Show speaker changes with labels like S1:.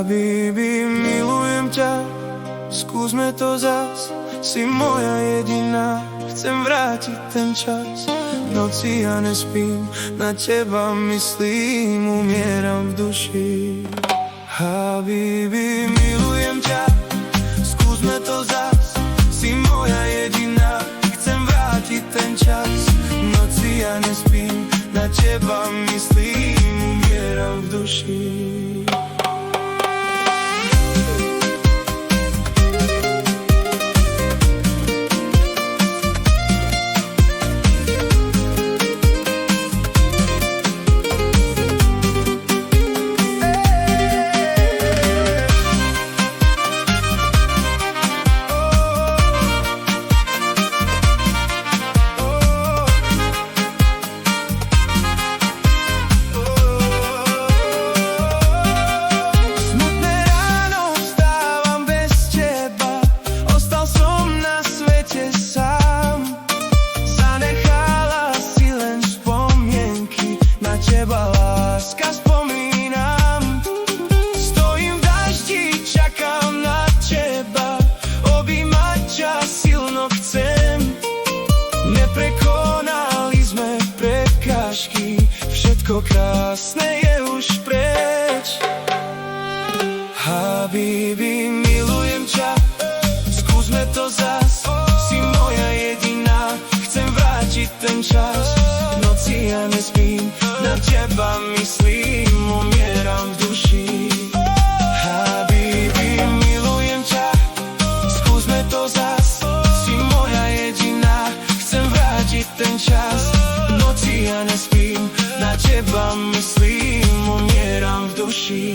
S1: Habibi, milujem ťa, skúsme to zas. Si moja jediná, chcem vrátiť ten čas. V noci ja nespím, na teba myslím, umieram v duši. Habibi, milujem ťa, skúsme to zas. Si moja jediná, chcem vrátiť ten čas. V noci ja nespím, na teba myslím, umieram v duši. Láska, spomínam, stojím v daždi, čakám na teba, objímať ťa silno chcem. Neprekonali sme prekážky, všetko krásne je už preč. Habibi, milujem ťa, skúsme to zas. Si moja jediná, chcem vrátiť ten čas. V noci ja nespím, na teba myslím, umieram v duši. Habibi, milujem ťa, skúsme to zas. Si moja jediná, chcem vrátiť ten čas. V noci ja nespím, na teba myslím, umieram v duši.